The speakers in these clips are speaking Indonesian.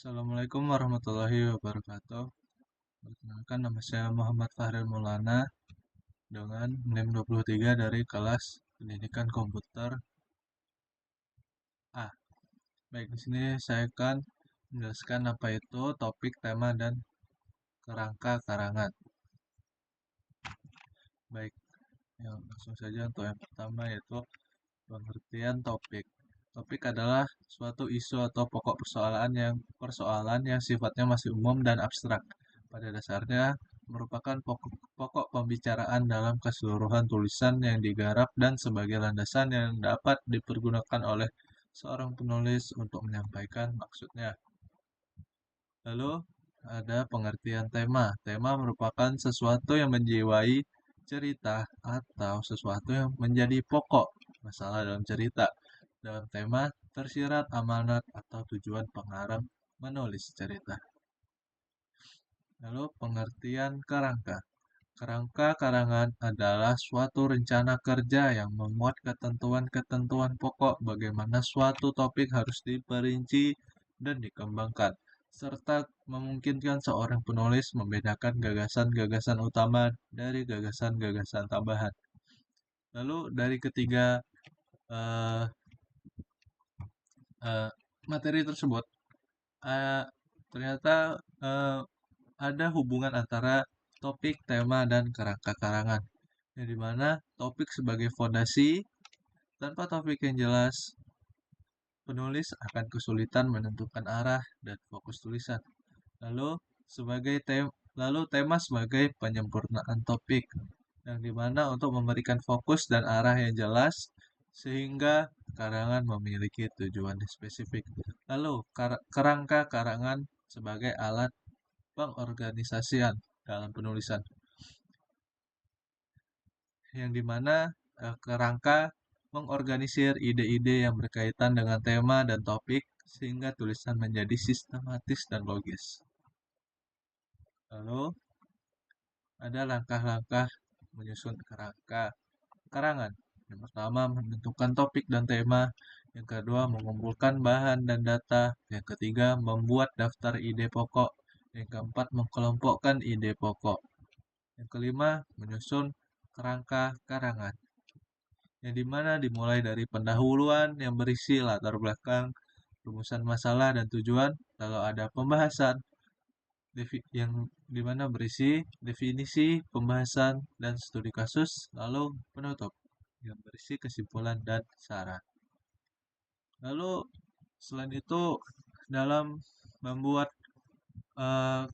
Assalamualaikum warahmatullahi wabarakatuh. Perkenalkan, nama saya Muhammad Fahril Maulana dengan NIM 23 dari kelas Pendidikan Komputer A. Baik, di sini saya akan menjelaskan apa itu topik, tema, dan kerangka karangan. Baik, langsung saja untuk yang pertama yaitu pengertian topik. Topik adalah suatu isu atau pokok persoalan yang sifatnya masih umum dan abstrak. Pada dasarnya merupakan pokok pembicaraan dalam keseluruhan tulisan yang digarap dan sebagai landasan yang dapat dipergunakan oleh seorang penulis untuk menyampaikan maksudnya. Lalu ada pengertian tema. Tema merupakan sesuatu yang menjiwai cerita atau sesuatu yang menjadi pokok masalah dalam cerita. Dalam tema tersirat amanat atau tujuan pengarang menulis cerita. Lalu pengertian kerangka. Kerangka karangan adalah suatu rencana kerja yang memuat ketentuan-ketentuan pokok bagaimana suatu topik harus diperinci dan dikembangkan, serta memungkinkan seorang penulis membedakan gagasan-gagasan utama dari gagasan-gagasan tambahan. Lalu dari ketiga eh, eh, materi tersebut, eh, ternyata eh, ada hubungan antara topik, tema, dan kerangka karangan. Yang dimana topik sebagai fondasi, tanpa topik yang jelas, penulis akan kesulitan menentukan arah dan fokus tulisan. Lalu lalu tema sebagai penyempurnaan topik, yang dimana untuk memberikan fokus dan arah yang jelas sehingga karangan memiliki tujuan spesifik. Lalu kerangka karangan sebagai alat pengorganisasian dalam penulisan, yang dimana kerangka mengorganisir ide-ide yang berkaitan dengan tema dan topik sehingga tulisan menjadi sistematis dan logis. Lalu ada langkah-langkah menyusun kerangka karangan. Yang pertama, menentukan topik dan tema. Yang kedua, mengumpulkan bahan dan data. Yang ketiga, membuat daftar ide pokok. Yang keempat, mengelompokkan ide pokok. Yang kelima, menyusun kerangka karangan, yang dimana dimulai dari pendahuluan yang berisi latar belakang, rumusan masalah dan tujuan, lalu ada pembahasan yang dimana berisi definisi, pembahasan, dan studi kasus, lalu penutup yang berisi kesimpulan dan saran. Lalu selain itu, dalam membuat eh,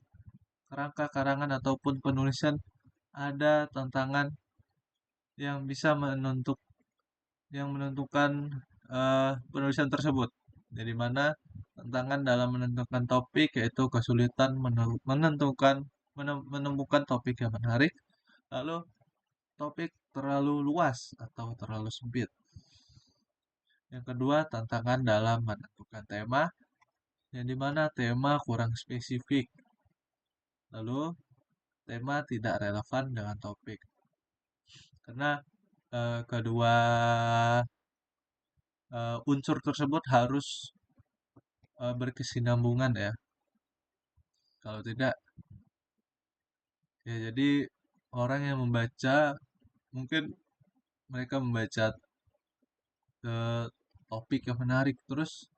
kerangka karangan ataupun penulisan, ada tantangan yang bisa menentukan penulisan tersebut. Jadi mana tantangan dalam menentukan topik yaitu kesulitan menemukan topik yang menarik, lalu topik terlalu luas atau terlalu sempit. Yang kedua, tantangan dalam menentukan tema, yang dimana tema kurang spesifik, lalu tema tidak relevan dengan topik. Karena kedua unsur tersebut harus berkesinambungan ya. Kalau tidak, ya jadi orang yang membaca mungkin mereka membaca topik yang menarik, terus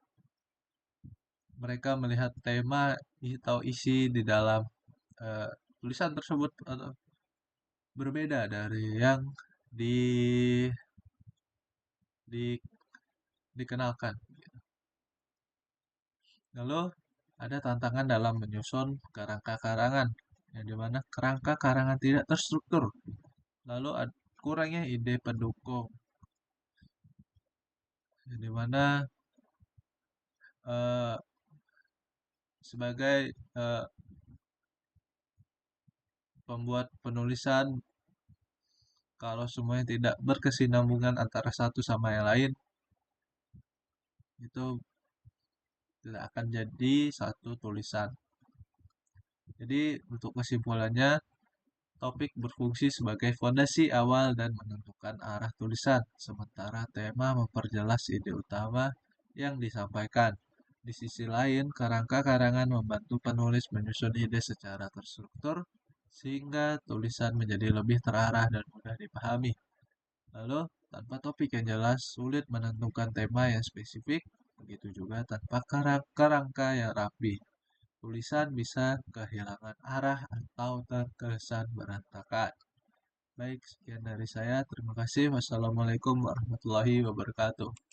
mereka melihat tema atau isi di dalam eh, tulisan tersebut atau berbeda dari yang di, di dikenalkan. Lalu ada tantangan dalam menyusun kerangka karangan, yang dimana kerangka karangan tidak terstruktur. Lalu kurangnya ide pendukung, yang dimana eh, sebagai pembuat penulisan, kalau semuanya tidak berkesinambungan antara satu sama yang lain, itu tidak akan jadi satu tulisan. Jadi untuk kesimpulannya, topik berfungsi sebagai fondasi awal dan menentukan arah tulisan, sementara tema memperjelas ide utama yang disampaikan. Di sisi lain, kerangka karangan membantu penulis menyusun ide secara terstruktur sehingga tulisan menjadi lebih terarah dan mudah dipahami. Lalu, tanpa topik yang jelas, sulit menentukan tema yang spesifik, begitu juga tanpa kerangka yang rapi. Tulisan bisa kehilangan arah atau terkesan berantakan. Baik, sekian dari saya. Terima kasih. Wassalamualaikum warahmatullahi wabarakatuh.